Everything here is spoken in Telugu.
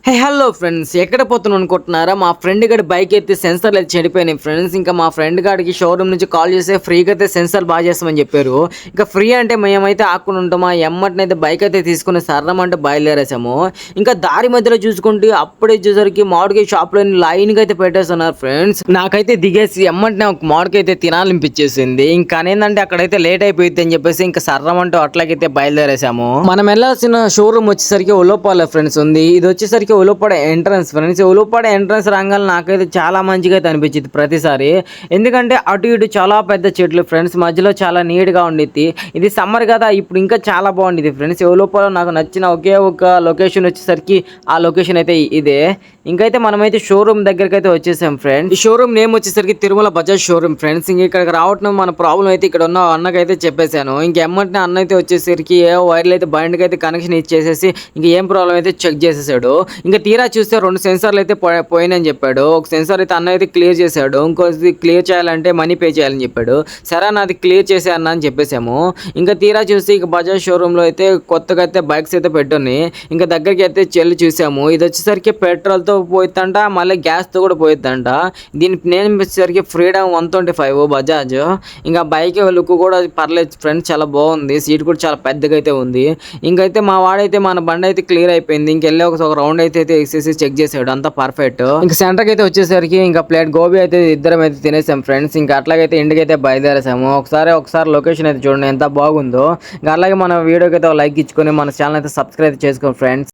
హే హలో ఫ్రెండ్స్, ఎక్కడ పోతున్నాను అనుకుంటున్నారా? మా ఫ్రెండ్ గడి బైక్ అయితే సెన్సర్లు అయితే చెడిపోయినాయి ఫ్రెండ్స్. ఇంకా మా ఫ్రెండ్ గాడికి షోరూమ్ నుంచి కాల్ చేస్తే ఫ్రీగా అయితే సెన్సర్ బాగా చేస్తామని చెప్పారు. ఇంకా ఫ్రీ అంటే మేమైతే ఆకుని ఉంటామా, ఎమ్మటినైతే బైక్ అయితే తీసుకుని సర్రమంటే బయలుదేరేసాము. ఇంకా దారి మధ్యలో చూసుకుంటే అప్పుడే వచ్చేసరికి మామిడికాయ షాప్లో లైన్గా అయితే పెట్టేస్తున్నారు ఫ్రెండ్స్. నాకైతే దిగేసి ఎమ్మటినే ఒక మామిడికాయ అయితే తినాలనిపించేసింది. ఇంకా ఏంటంటే అక్కడైతే లేట్ అయిపోయింది అని చెప్పేసి ఇంకా సర్రమంటూ అట్లాగైతే బయలుదేరేసాము. మనం వెళ్ళాల్సిన షోరూమ్ వచ్చేసరికి ఉలోపాల ఫ్రెండ్స్ ఉంది. ఇది వచ్చేసరికి ఉలోపడ ఎంట్రన్స్ ఫ్రెండ్స్. ఉలోపడ ఎంట్రన్స్ రంగాలు నాకైతే చాలా మంచిగా అయితే అనిపించింది ప్రతిసారి. ఎందుకంటే అటు ఇటు చాలా పెద్ద చెట్లు ఫ్రెండ్స్, మధ్యలో చాలా నీట్గా ఉండిద్ది. ఇది సమ్మర్ కదా, ఇప్పుడు ఇంకా చాలా బాగుండిద్ది ఫ్రెండ్స్. ఉలోపల నాకు నచ్చిన ఒకే ఒక లొకేషన్ వచ్చేసరికి ఆ లొకేషన్ అయితే ఇదే. ఇంకైతే మనమైతే షోరూమ్ దగ్గరికి అయితే వచ్చేసాం ఫ్రెండ్స్. ఈ షోరూమ్ నేమ్ వచ్చేసరికి తిరుమల బజాజ్ షోరూమ్ ఫ్రెండ్స్. ఇంక ఇక్కడికి రావటం మన ప్రాబ్లం అయితే ఇక్కడ ఉన్న అన్నకైతే చెప్పేశాను. ఇంకెమ్మంటే అన్న అయితే వచ్చేసరికి ఏ వైర్లు అయితే బండికి అయితే కనెక్షన్ ఇచ్చేసేసి ఇంక ఏం ప్రాబ్లం అయితే చెక్ చేసేసాడు. ఇంకా తీరా చూస్తే 2 సెన్సార్లు అయితే పోయినని చెప్పాడు. ఒక సెన్సార్ అయితే అన్న అయితే క్లియర్ చేశాడు. ఇంకోది క్లియర్ చేయాలంటే మనీ పే చేయాలని చెప్పాడు. సరే నాది క్లియర్ చేసే అన్న అని చెప్పేసాము. ఇంకా తీరా చూస్తే ఇక బజాజ్ షోరూంలో అయితే కొత్తగా అయితే బైక్స్ అయితే పెట్టున్నాయి. ఇంకా దగ్గరికి అయితే చెల్లి చూసాము. ఇది వచ్చేసరికి పెట్రోల్తో పోయిద్దంట, మళ్ళీ గ్యాస్తో కూడా పోయిద్దంట. దీని నేమ్ వచ్చేసరికి ఫ్రీడమ్ 125 బజాజ్. ఇంకా బైక్ లుక్ కూడా పర్లేదు ఫ్రెండ్స్, చాలా బాగుంది. సీట్ కూడా చాలా పెద్దగా అయితే ఉంది. ఇంకైతే మా వాడైతే మన బండి అయితే క్లియర్ అయిపోయింది. ఇంకెళ్ళి ఒక రౌండ్ అయితే వేసేసి చెక్ చేసాడు, అంతా పర్ఫెక్ట్. ఇంకా సెంటర్కి అయితే వచ్చేసరికి ఇంకా ప్లేట్ గోబీ అయితే ఇద్దరం అయితే తినేసాం ఫ్రెండ్స్. ఇంకా అట్లాగైతే ఇంటికి అయితే బయలుదేరేసాము. ఒకసారి లొకేషన్ అయితే చూడండి ఎంత బాగుందో. ఇంకా అలాగే మన వీడియోకి అయితే లైక్ ఇచ్చుకొని మన ఛానల్ అయితే సబ్స్క్రైబ్ చేసుకోండి ఫ్రెండ్స్.